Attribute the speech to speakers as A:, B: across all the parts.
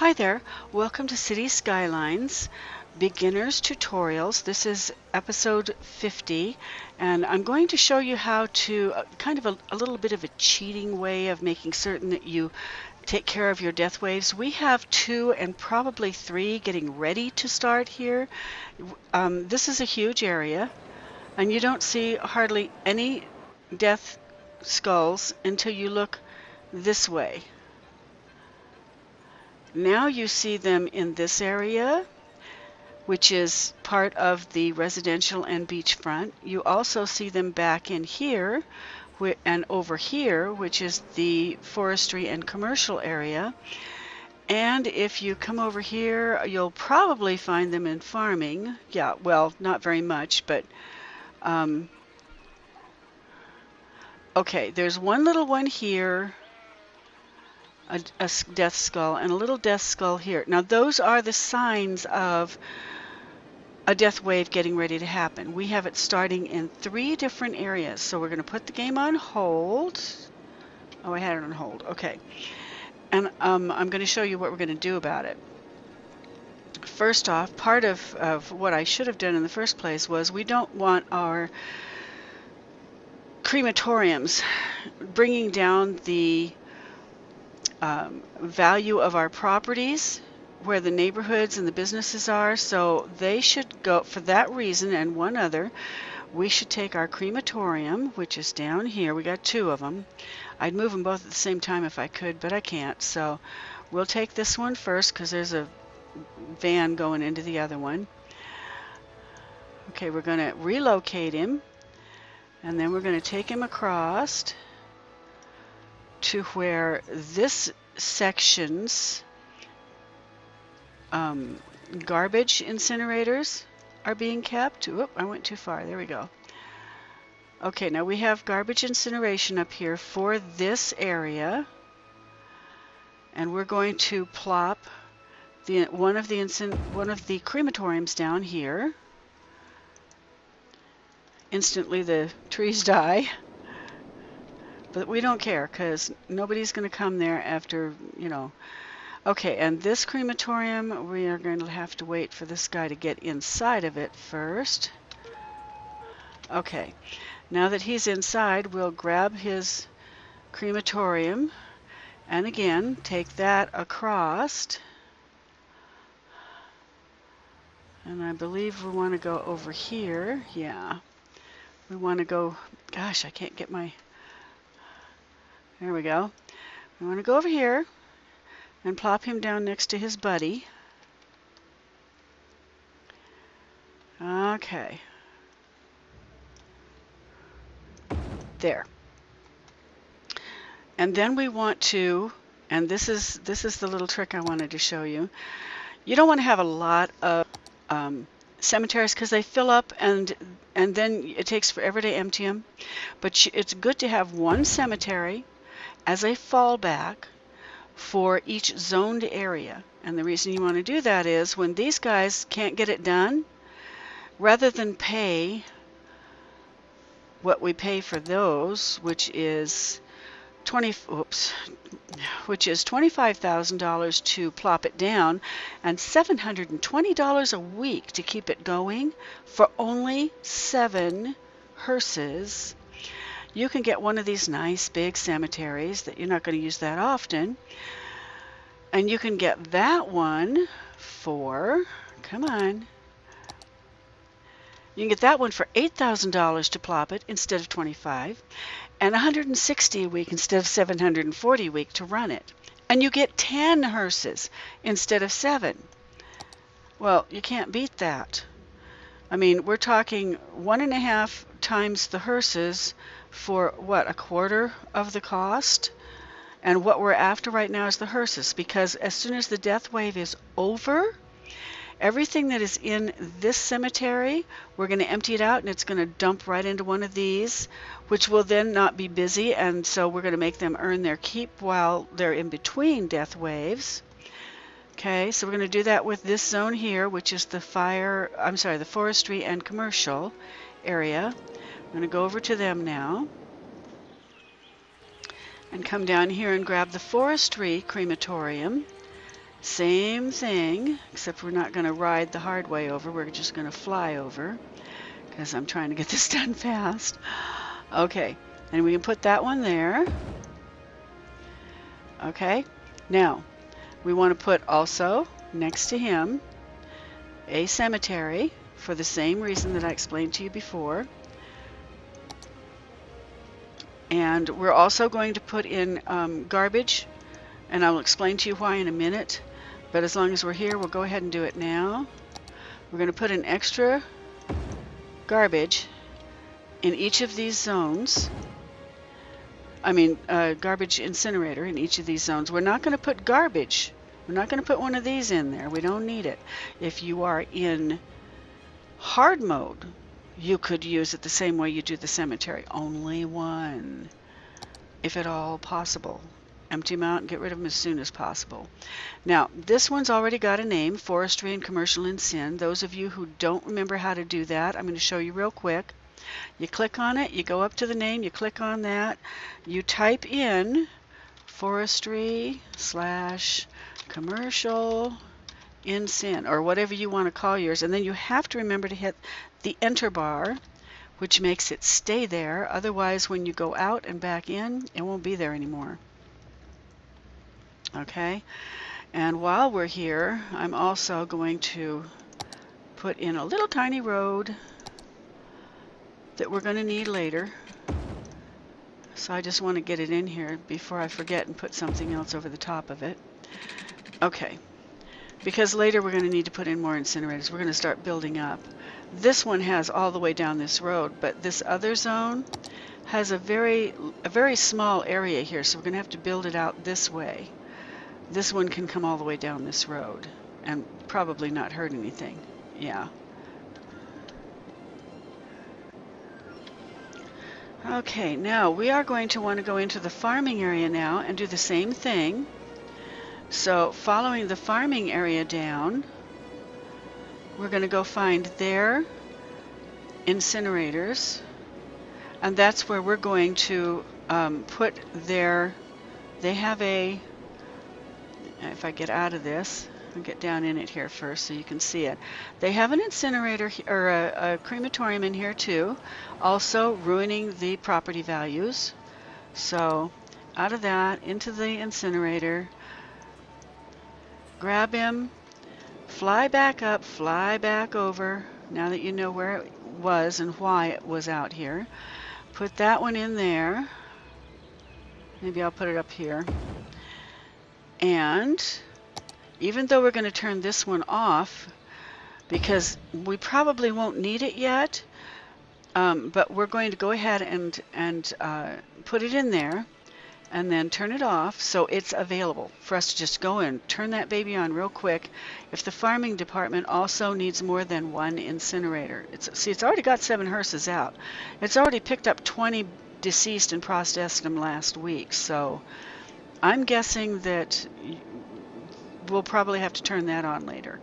A: Hi there, welcome to City Skylines Beginners Tutorials. This is episode 50 and I'm going to show you how to kind of a little bit of a cheating way of making certain that you take care of your death waves. We have 2 and probably 3 getting ready to start here. This is a huge area and you don't see hardly any death skulls until you look this way. Now you see them in this area, which is part of the residential and beachfront. You also see them back in here and over here, which is the forestry and commercial area. And if you come over here, you'll probably find them in farming. Yeah, well, not very much, but okay, there's one little one here. A death skull and a little death skull here. Now those are the signs of a death wave getting ready to happen. We have it starting in 3 different areas. So we're going to put the game on hold. Oh, I had it on hold. Okay. And I'm going to show you what we're going to do about it. First off, part of what I should have done in the first place was we don't want our crematoriums bringing down the value of our properties where the neighborhoods and the businesses are, so they should go, for that reason and one other, we should take our crematorium, which is down here. We got 2 of them. I'd move them both at the same time if I could, but I can't, so we'll take this one first because there's a van going into the other one. Okay, we're going to relocate him and then we're going to take him across to where this section's garbage incinerators are being kept. Oop, I went too far. There we go. Okay, now we have garbage incineration up here for this area, and we're going to plop one of the crematoriums down here. Instantly the trees die. But we don't care because nobody's going to come there after, you know. Okay, and this crematorium, we are going to have to wait for this guy to get inside of it first. Okay, now that he's inside, we'll grab his crematorium and again take that across. And I believe we want to go over here. Yeah, we want to go, gosh, I can't get my... There we go. We want to go over here and plop him down next to his buddy. Okay. There. And then we want to, and this is the little trick I wanted to show you. You don't want to have a lot of cemeteries because they fill up and then it takes forever to empty them. But it's good to have one cemetery as a fallback for each zoned area. And the reason you want to do that is when these guys can't get it done, rather than pay what we pay for those, which is $25,000 to plop it down and $720 a week to keep it going for only 7 hearses. You can get one of these nice big cemeteries that you're not going to use that often. And you can get that one for, come on, you can get that one for $8,000 to plop it instead of $25,000 and $160 a week instead of $740 a week to run it. And you get 10 hearses instead of 7. Well, you can't beat that. I mean, we're talking 1.5 times the hearses for what, a quarter of the cost? And what we're after right now is the hearses, because as soon as the death wave is over, everything that is in this cemetery, we're going to empty it out and it's going to dump right into one of these, which will then not be busy, and so we're going to make them earn their keep while they're in between death waves. Okay, so we're going to do that with this zone here, which is the forestry and commercial area. I'm going to go over to them now and come down here and grab the forestry crematorium Same thing, except we're not going to ride the hard way over. We're just going to fly over because I'm trying to get this done fast. Okay, and we can put that one there. Okay, now we want to put also next to him a cemetery for the same reason that I explained to you before. And we're also going to put in garbage, and I'll explain to you why in a minute. But as long as we're here, we'll go ahead and do it now. We're going to put an extra garbage in each of these zones. Garbage incinerator in each of these zones. We're not going to put garbage. We're not going to put one of these in there. We don't need it. If you are in hard mode, you could use it the same way you do the cemetery. Only one, if at all possible. Empty them out and get rid of them as soon as possible. Now, this one's already got a name, Forestry and Commercial in Sin. Those of you who don't remember how to do that, I'm going to show you real quick. You click on it, you go up to the name, you click on that, you type in Forestry / Commercial in Sin, or whatever you want to call yours, and then you have to remember to hit the enter bar, which makes it stay there. Otherwise, when you go out and back in, it won't be there anymore. Okay, and while we're here, I'm also going to put in a little tiny road that we're going to need later. So I just want to get it in here before I forget and put something else over the top of it. Okay, because later we're going to need to put in more incinerators. We're going to start building up. This one has all the way down this road, but this other zone has a very small area here, so we're going to have to build it out this way. This one can come all the way down this road and probably not hurt anything. Yeah. Okay, now we are going to want to go into the farming area now and do the same thing. So following the farming area down, we're going to go find their incinerators, and that's where we're going to put their, they have a, if I get out of this, I'll get down in it here first so you can see it. They have an incinerator or a crematorium in here too, also ruining the property values. So out of that, into the incinerator, grab him, fly back up, fly back over, now that you know where it was and why it was out here. Put that one in there. Maybe I'll put it up here. And even though we're going to turn this one off, because we probably won't need it yet, but we're going to go ahead and put it in there and then turn it off so it's available for us to just go and turn that baby on real quick. If the farming department also needs more than one incinerator, it's already got 7 hearses out. It's already picked up 20 deceased and processed them last week, so I'm guessing that we'll probably have to turn that on later.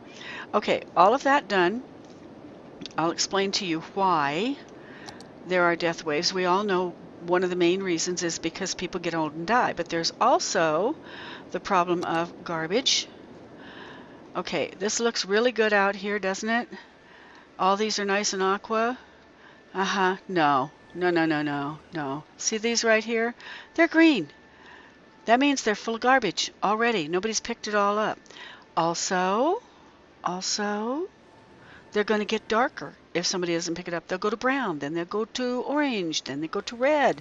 A: Okay, all of that done. I'll explain to you why there are death waves. We all know one of the main reasons is because people get old and die, but there's also the problem of garbage. Okay, this looks really good out here, doesn't it? All these are nice and aqua. No. See these right here? They're green. That means they're full of garbage already. Nobody's picked it all up. Also, they're going to get darker if somebody doesn't pick it up. They'll go to brown, then they'll go to orange, then they go to red.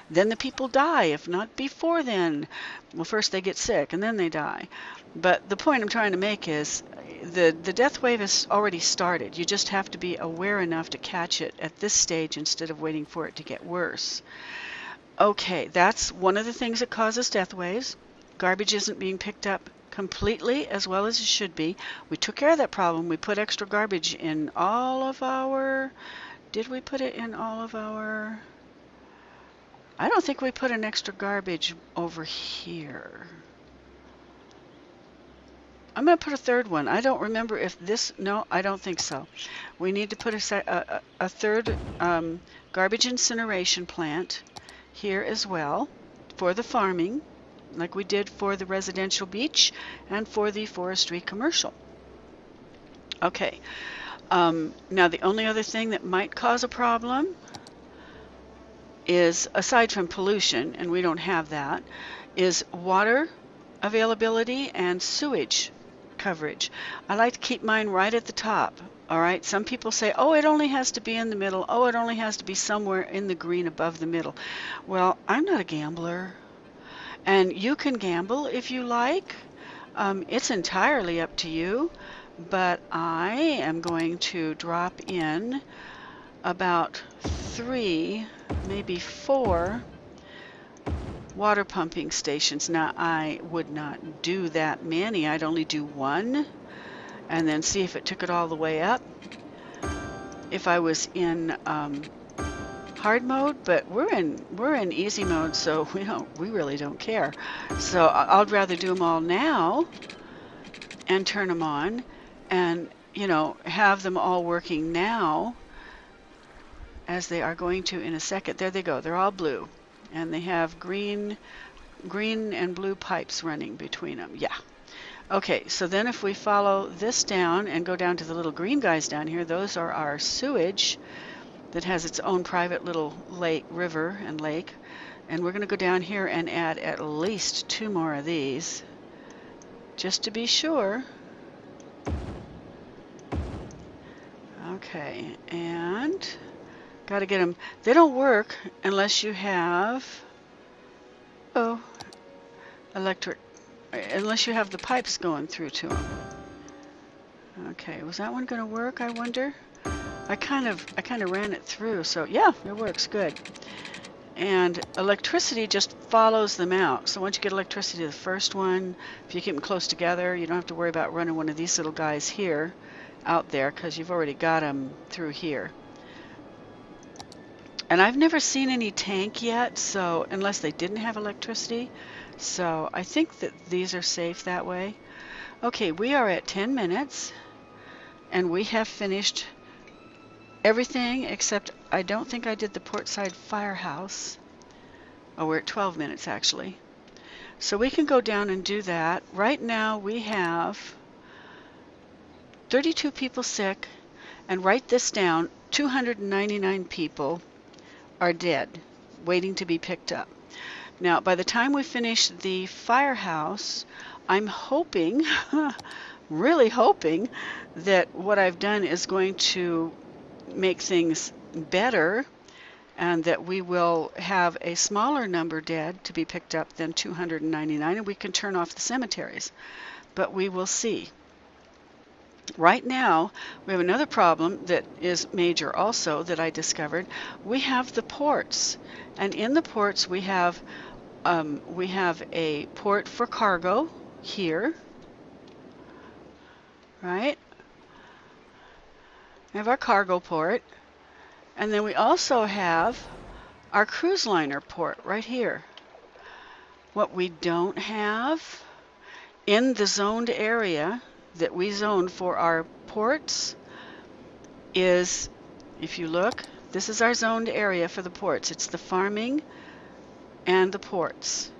A: Then the people die, if not before then. Well, first they get sick and then they die. But the point I'm trying to make is the death wave has already started. You just have to be aware enough to catch it at this stage instead of waiting for it to get worse. Okay, that's one of the things that causes death waves. Garbage isn't being picked up completely as well as it should be. We took care of that problem. We put extra garbage in all of our... Did we put it in all of our... I don't think we put an extra garbage over here. I'm going to put a third one. I don't remember if this... No, I don't think so. We need to put a third garbage incineration plant here as well for the farming. like we did for the residential beach and for the forestry commercial. Okay, now the only other thing that might cause a problem is, aside from pollution, and we don't have that, is water availability and sewage coverage. I like to keep mine right at the top. All right, some people say, oh, it only has to be in the middle. Oh, it only has to be somewhere in the green above the middle. Well, I'm not a gambler, and you can gamble if you like. It's entirely up to you, but I am going to drop in about 3, maybe 4 water pumping stations. Now, I would not do that many. I'd only do 1 and then see if it took it all the way up if I was in hard mode, but we're in easy mode, so we really don't care. So I'd rather do them all now and turn them on, and have them all working now as they are going to in a second. There they go. They're all blue, and they have green and blue pipes running between them. Yeah. Okay, so then if we follow this down and go down to the little green guys down here, those are our sewage that has its own private little river and lake. And we're going to go down here and add at least 2 more of these, just to be sure. Okay, and got to get them. They don't work unless you have, unless you have the pipes going through to them. Okay, was that one going to work, I wonder? I kind of ran it through, so yeah, it works good. And electricity just follows them out. So once you get electricity to the first one, if you keep them close together, you don't have to worry about running one of these little guys here out there, because you've already got them through here. And I've never seen any tank yet, so unless they didn't have electricity. So I think that these are safe that way. Okay, we are at 10 minutes, and we have finished everything except I don't think I did the Portside Firehouse. Oh, we're at 12 minutes actually. So we can go down and do that. Right now we have 32 people sick, and write this down, 299 people are dead, waiting to be picked up. Now, by the time we finish the firehouse, I'm hoping, really hoping, that what I've done is going to make things better, and that we will have a smaller number dead to be picked up than 299, and we can turn off the cemeteries. But we will see. Right now, we have another problem that is major also that I discovered. We have the ports, and in the ports we have a port for cargo here, right? We have our cargo port, and then we also have our cruise liner port right here. What we don't have in the zoned area that we zoned for our ports is, if you look, this is our zoned area for the ports. It's the farming and the ports.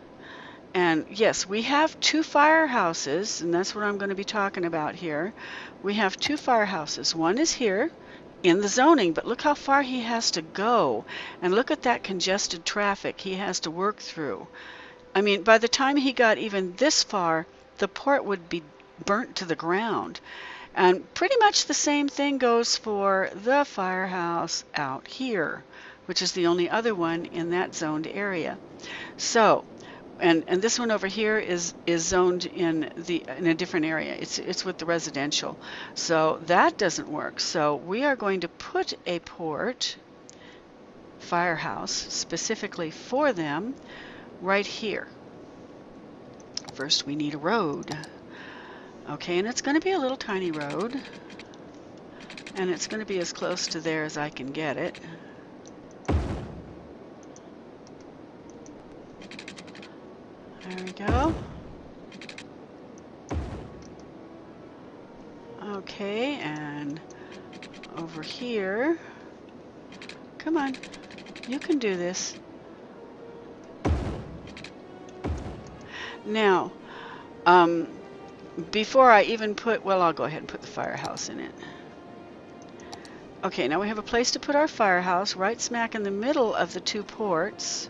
A: And yes, we have 2 firehouses, and that's what I'm going to be talking about here. We have 2 firehouses. One is here in the zoning, but look how far he has to go, and look at that congested traffic he has to work through. I mean, by the time he got even this far, the port would be burnt to the ground. And pretty much the same thing goes for the firehouse out here, which is the only other one in that zoned area. So, and this one over here is zoned in a different area. It's with the residential. So that doesn't work. So we are going to put a port firehouse specifically for them right here. First we need a road. Okay, and it's going to be a little tiny road, and it's going to be as close to there as I can get it. There we go. Okay, and over here, come on, you can do this. Now, um, before I even put, well, I'll go ahead and put the firehouse in it. Okay, now we have a place to put our firehouse right smack in the middle of the two ports.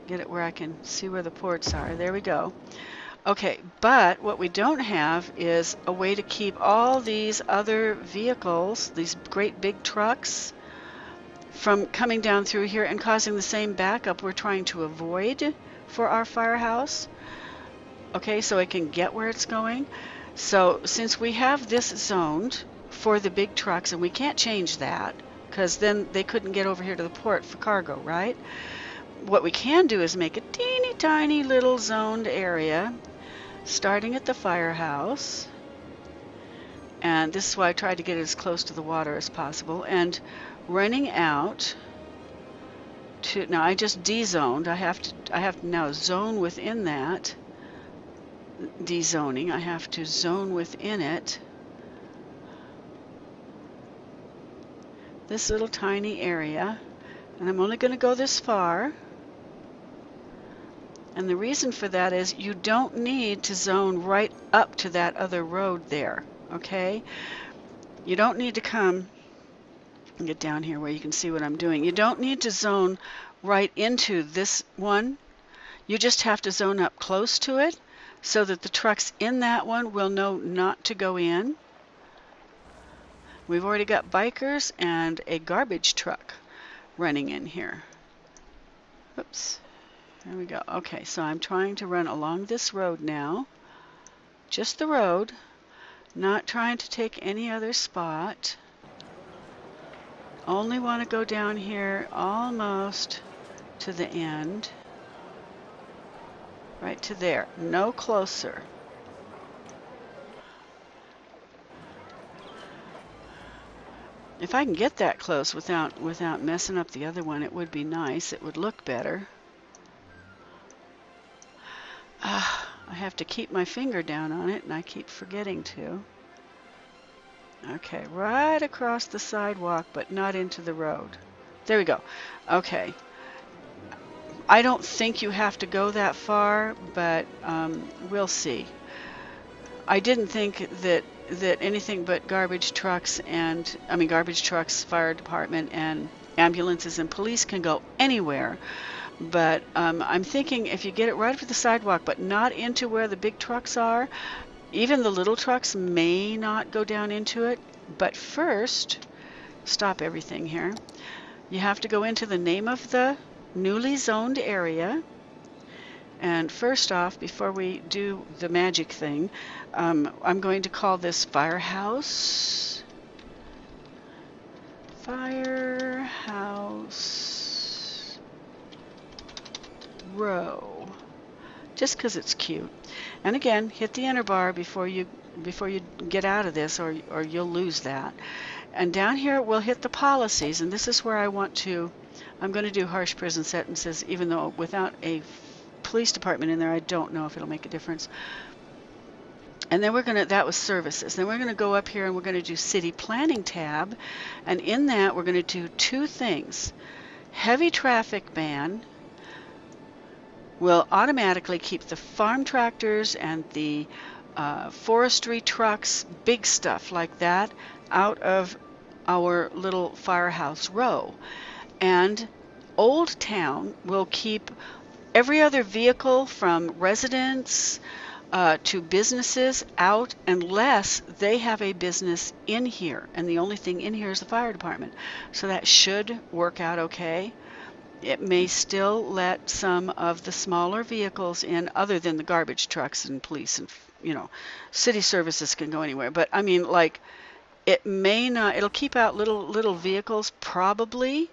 A: Get it where I can see where the ports are. There we go. Okay, but what we don't have is a way to keep all these other vehicles, these great big trucks, from coming down through here and causing the same backup we're trying to avoid for our firehouse. Okay, so it can get where it's going. So since we have this zoned for the big trucks, and we can't change that because then they couldn't get over here to the port for cargo, right? What we can do is make a teeny tiny little zoned area starting at the firehouse. And this is why I tried to get it as close to the water as possible, and running out to, now I just dezoned. I have to now zone within that dezoning. I have to zone within it this little tiny area, and I'm only going to go this far. And the reason for that is you don't need to zone right up to that other road there, okay? You don't need to come and get down here where you can see what I'm doing. You don't need to zone right into this one. You just have to zone up close to it so that the trucks in that one will know not to go in. We've already got bikers and a garbage truck running in here. Oops. There we go. Okay, so I'm trying to run along this road now. Just the road. Not trying to take any other spot. Only want to go down here almost to the end. Right to there. No closer. If I can get that close without messing up the other one, it would be nice. It would look better. I have to keep my finger down on it, and I keep forgetting to. Okay, right across the sidewalk, but not into the road. There we go. Okay. I don't think you have to go that far, but we'll see. I didn't think that anything but garbage trucks and, garbage trucks, fire department, and ambulances and police can go anywhere. But I'm thinking if you get it right up to the sidewalk, but not into where the big trucks are, even the little trucks may not go down into it. But first, stop everything here. You have to go into the name of the newly zoned area. And first off, before we do the magic thing, I'm going to call this Firehouse. Firehouse Row, just because it's cute. And again, hit the enter bar before you get out of this, or you'll lose that. And down here we'll hit the policies, and this is where I'm going to do harsh prison sentences, even though without a police department in there, I don't know if it'll make a difference. And then that was services. Then we're going to go up here and we're going to do city planning tab, and in that we're going to do two things. Heavy traffic ban will automatically keep the farm tractors and the forestry trucks, big stuff like that, out of our little firehouse row. And Old Town will keep every other vehicle from residents to businesses out unless they have a business in here. And the only thing in here is the fire department. So that should work out okay. It may still let some of the smaller vehicles in, other than the garbage trucks and police and, city services can go anywhere. But I mean, like, it may not, it'll keep out little vehicles probably,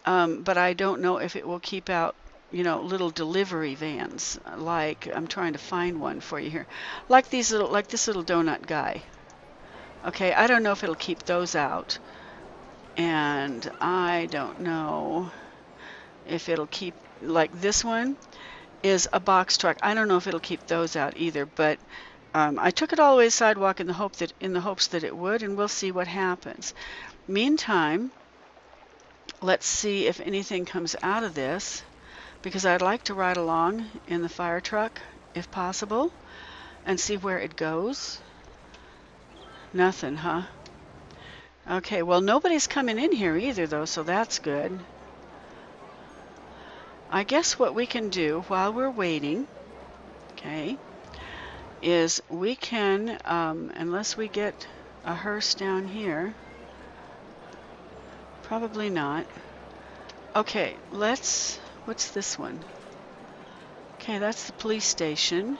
A: but I don't know if it will keep out, little delivery vans. Like, I'm trying to find one for you here. Like this little donut guy. Okay, I don't know if it'll keep those out. And I don't know if it'll keep, like this one is a box truck. I don't know if it'll keep those out either, but I took it all the way to the sidewalk in the hopes that it would, and we'll see what happens. Meantime, let's see if anything comes out of this, because I'd like to ride along in the fire truck if possible, and see where it goes. Nothing, huh? Okay, well, nobody's coming in here either, though, so that's good. I guess what we can do while we're waiting, okay, is we can, unless we get a hearse down here, probably not. Okay, what's this one? Okay, that's the police station,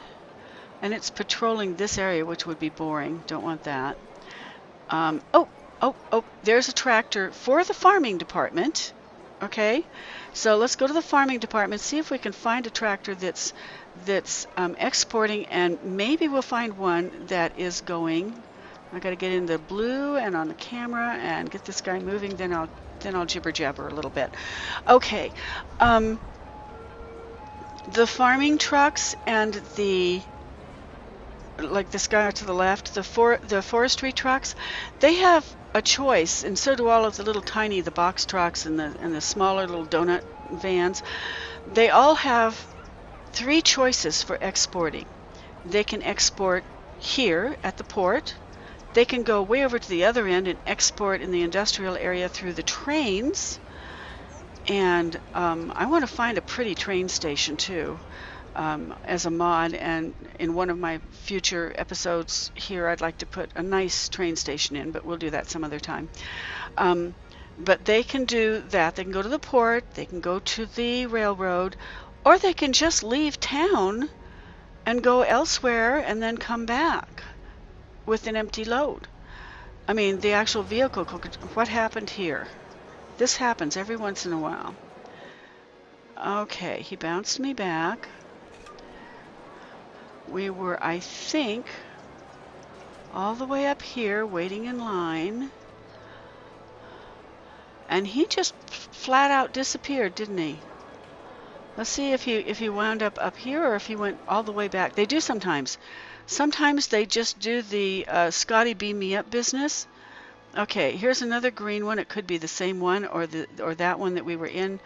A: and it's patrolling this area, which would be boring. Don't want that. Oh, there's a tractor for the farming department. Okay, so let's go to the farming department, see if we can find a tractor that's exporting, and maybe we'll find one that is going. I got to get in the blue and on the camera and get this guy moving. Then I'll jibber jabber a little bit. Okay, the farming trucks and like this guy to the left, the forestry trucks, they have a choice, and so do all of the little tiny, the box trucks and the smaller little donut vans. They all have 3 choices for exporting. They can export here at the port. They can go way over to the other end and export in the industrial area through the trains. And I want to find a pretty train station too, as a mod, and in one of my future episodes here I'd like to put a nice train station in, but we'll do that some other time. But they can do that. They can go to the port, they can go to the railroad, or they can just leave town and go elsewhere and then come back with an empty load. I mean, the actual vehicle, what happened here? This happens every once in a while. Okay, he bounced me back. We were, I think, all the way up here waiting in line. And he just flat out disappeared, didn't he? Let's see if he wound up here or if he went all the way back. They do sometimes. Sometimes they just do the Scotty beam me up business. Okay, here's another green one. It could be the same one, or that one that we were in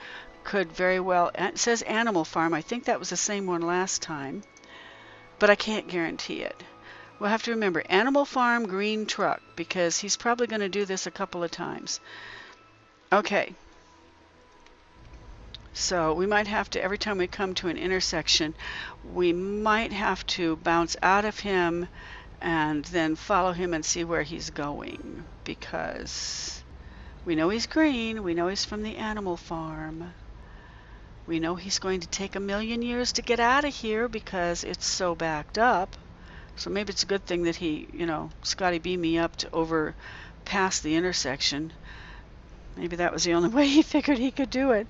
A: could very well. It says Animal Farm. I think that was the same one last time, but I can't guarantee it. We'll have to remember Animal Farm, green truck, because he's probably going to do this a couple of times. Okay. So we might have to, every time we come to an intersection, we might have to bounce out of him and then follow him and see where he's going, because we know he's green, we know he's from the Animal Farm, we know he's going to take 1,000,000 years to get out of here because it's so backed up. So maybe it's a good thing that he, Scotty beamed me up to over past the intersection. Maybe that was the only way he figured he could do it.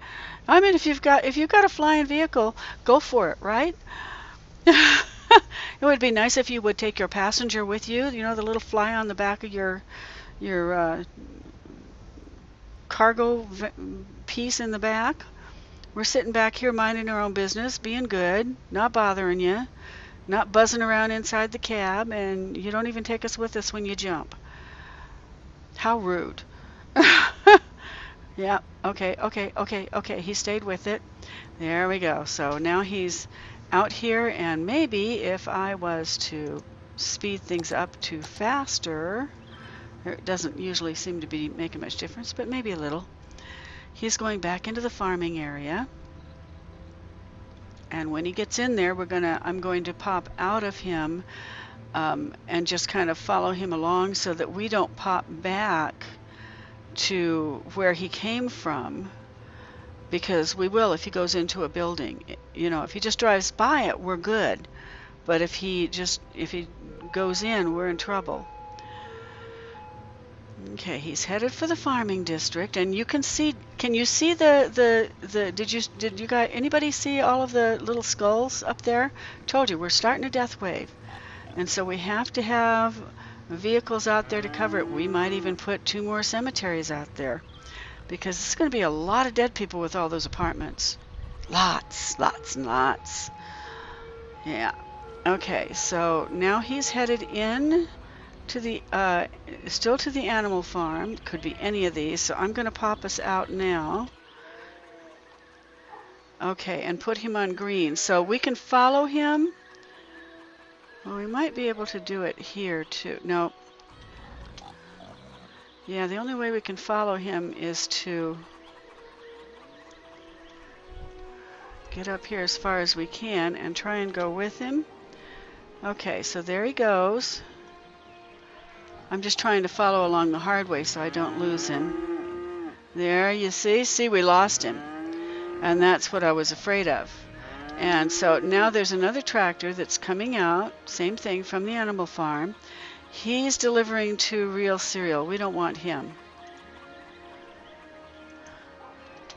A: I mean, if you've got a flying vehicle, go for it, right? It would be nice if you would take your passenger with you. The little fly on the back of your cargo piece in the back. We're sitting back here minding our own business, being good, not bothering you, not buzzing around inside the cab, and you don't even take us with us when you jump. How rude. Yeah, okay. He stayed with it. There we go. So now he's out here, and maybe if I was to speed things up to faster, it doesn't usually seem to be making much difference, but maybe a little. He's going back into the farming area, and when he gets in there, I'm going to pop out of him and just kind of follow him along so that we don't pop back to where he came from, because we will if he goes into a building. If he just drives by it, we're good, but if he goes in, we're in trouble. Okay, he's headed for the farming district, and you can see. Can you see did you guys, anybody see all of the little skulls up there? Told you, we're starting a death wave, and so we have to have vehicles out there to cover it. We might even put 2 more cemeteries out there, because it's going to be a lot of dead people with all those apartments. Lots and lots. Yeah. Okay, so now he's headed in to the still to the Animal Farm. Could be any of these, so I'm going to pop us out now. Okay, and put him on green so we can follow him Well, we might be able to do it here too. No. Yeah, the only way we can follow him is to get up here as far as we can and try and go with him. Okay, so there he goes. I'm just trying to follow along the hard way so I don't lose him. There, you see? See, we lost him. And that's what I was afraid of. And so now there's another tractor that's coming out, same thing, from the animal farm. He's delivering to Real Cereal. We don't want him.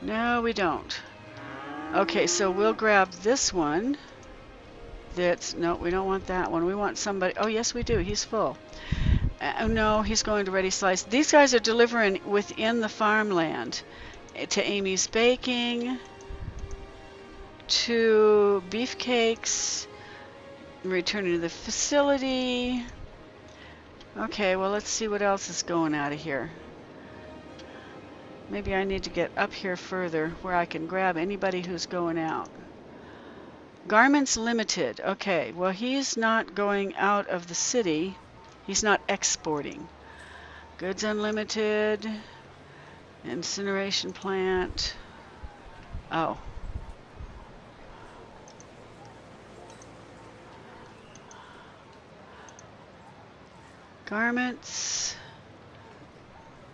A: No, we don't. Okay, so we'll grab this one. No, we don't want that one. We want somebody. Oh, yes, we do. He's full. No, he's going to Ready Slice. These guys are delivering within the farmland to Amy's Baking, to Beefcakes, returning to the facility. Okay, well, let's see what else is going out of here. Maybe I need to get up here further where I can grab anybody who's going out. Garments Limited. Okay, well, he's not going out of the city. He's not exporting. Goods Unlimited. Incineration plant. Oh. Garments.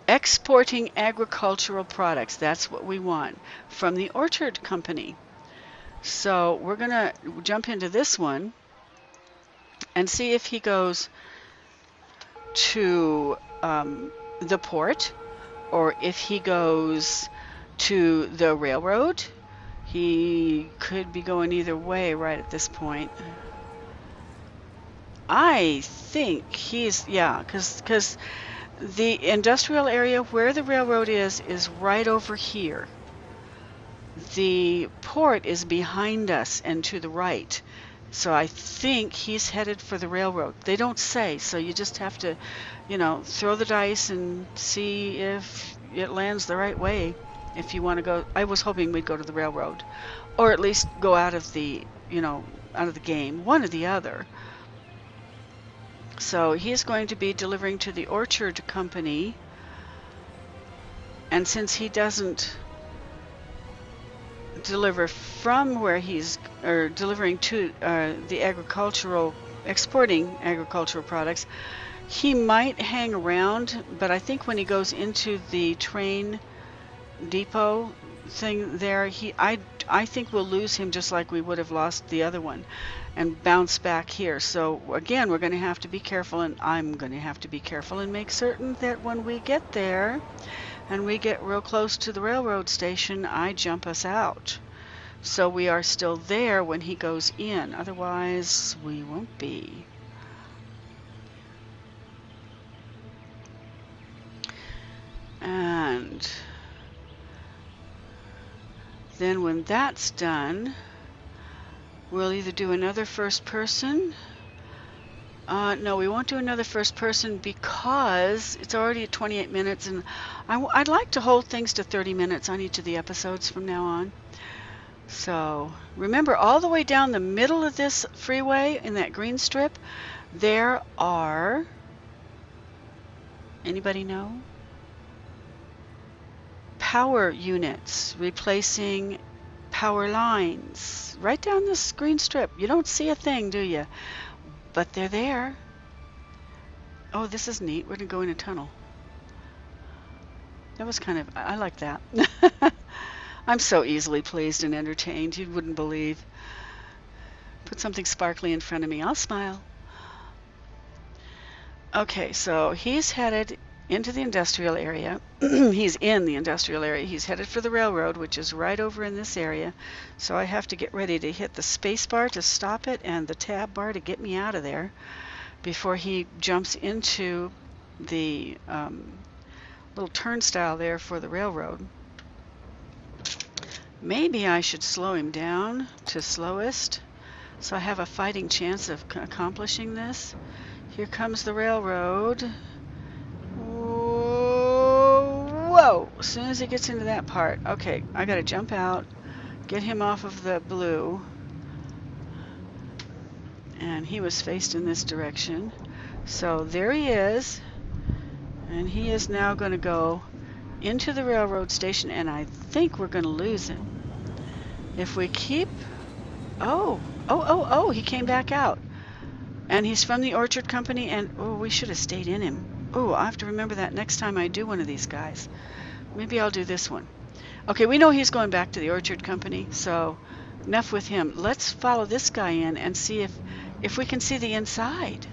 A: Exporting agricultural products. That's what we want from the Orchard Company. So we're going to jump into this one and see if he goes to the port or if he goes to the railroad. He could be going either way right at this point. I think he's, yeah, because the industrial area where the railroad is right over here. The port is behind us and to the right. So I think he's headed for the railroad. They don't say, so you just have to, you know, throw the dice and see if it lands the right way. If you want to go, I was hoping we'd go to the railroad, or at least go out of the, you know, out of the game, one or the other. So he's going to be delivering to the Orchard Company, and since he doesn't deliver from where he's, or delivering to the agricultural, exporting agricultural products, he might hang around, but I think when he goes into the train depot thing there, I think we'll lose him just like we would have lost the other one and bounce back here. So again, we're going to have to be careful, and I'm going to have to be careful and make certain that when we get there and we get real close to the railroad station, I jump us out. So we are still there when he goes in. Otherwise, we won't be. And then when that's done, we'll either do another first person. No, we won't do another first person because it's already at 28 minutes, and I'd like to hold things to 30 minutes on each of the episodes from now on. So remember, all the way down the middle of this freeway in that green strip, there are, anybody know? Power units replacing power lines right down this green strip. You don't see a thing, do you? But they're there. Oh, this is neat. We're going to go in a tunnel. That was kind of, I like that. I'm so easily pleased and entertained, you wouldn't believe. Put something sparkly in front of me, I'll smile. Okay, so he's headed into the industrial area. He's in the industrial area. He's headed for the railroad, which is right over in this area. So I have to get ready to hit the space bar to stop it and the tab bar to get me out of there before he jumps into the little turnstile there for the railroad. Maybe I should slow him down to slowest so I have a fighting chance of accomplishing this. Here comes the railroad. Whoa! As soon as he gets into that part, okay, I gotta jump out, get him off of the blue, and he was faced in this direction. So there he is, and he is now going to go into the railroad station, and I think we're going to lose him. If we keep... Oh, he came back out. And he's from the Orchard Company, and oh, we should have stayed in him. Oh, I have to remember that next time I do one of these guys. Maybe I'll do this one. Okay, we know he's going back to the Orchard Company, so enough with him. Let's follow this guy in and see if we can see the inside.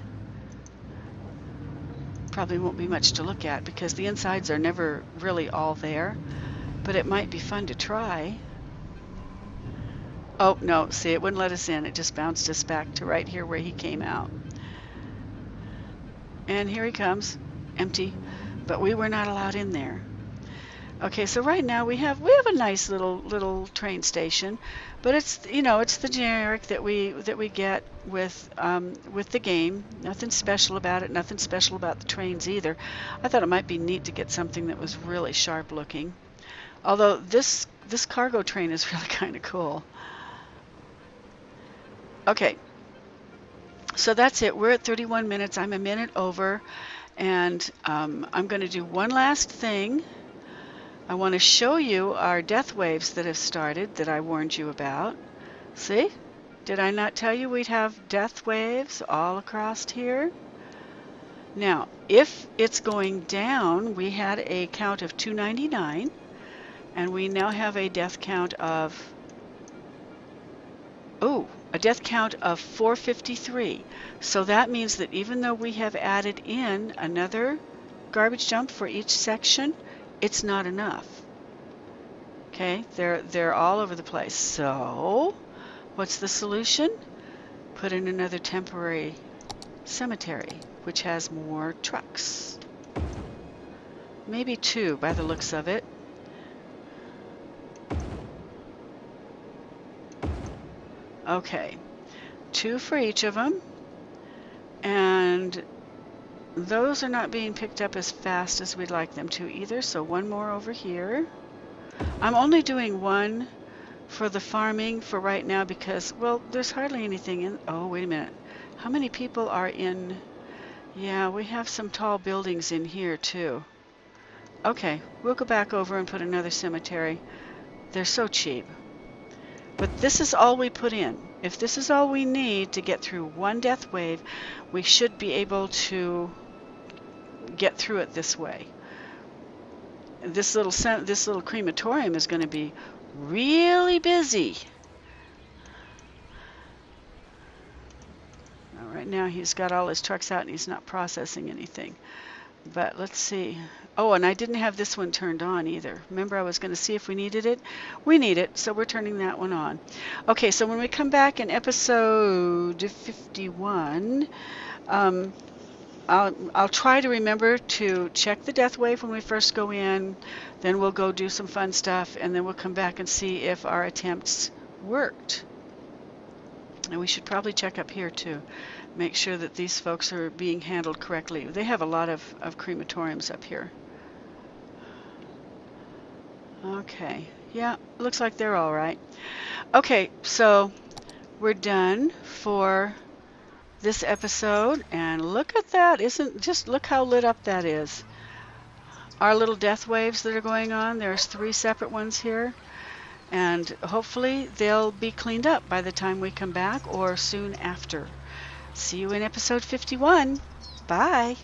A: Probably won't be much to look at because the insides are never really all there, but it might be fun to try. Oh, no, see, it wouldn't let us in. It just bounced us back to right here where he came out. And here he comes, empty, but we were not allowed in there. Okay, so right now we have a nice little train station, but it's, you know, it's the generic that we get with the game. Nothing special about it. Nothing special about the trains either. I thought it might be neat to get something that was really sharp looking. Although this cargo train is really kind of cool. Okay, so that's it. We're at 31 minutes. I'm a minute over, and I'm going to do one last thing. I want to show you our death waves that have started that I warned you about. See? Did I not tell you we'd have death waves all across here? Now, if it's going down, we had a count of 299, and we now have a death count of... a death count of 453. So that means that even though we have added in another garbage dump for each section, it's not enough. Okay, they're all over the place. So what's the solution? Put in another temporary cemetery, which has more trucks. Maybe 2 by the looks of it. Okay, 2 for each of them, and those are not being picked up as fast as we'd like them to either, so 1 more over here. I'm only doing 1 for the farming for right now because, well, there's hardly anything in... Oh, wait a minute. How many people are in... Yeah, we have some tall buildings in here too. Okay, we'll go back over and put another cemetery. They're so cheap. But this is all we put in. If this is all we need to get through 1 death wave, we should be able to get through it this way. This little crematorium is going to be really busy. Now, right now he's got all his trucks out and he's not processing anything. But let's see. Oh, and I didn't have this one turned on either. Remember, I was going to see if we needed it. We need it, so we're turning that one on. Okay, so when we come back in episode 51, I'll try to remember to check the death wave when we first go in. Then we'll go do some fun stuff, and then we'll come back and see if our attempts worked. And we should probably check up here too. Make sure that these folks are being handled correctly. They have a lot of crematoriums up here. Okay, yeah, looks like they're all right. Okay, so we're done for this episode, and look at that. Just look how lit up that is. Our little death waves that are going on, there's 3 separate ones here, and hopefully they'll be cleaned up by the time we come back or soon after. See you in episode 51. Bye.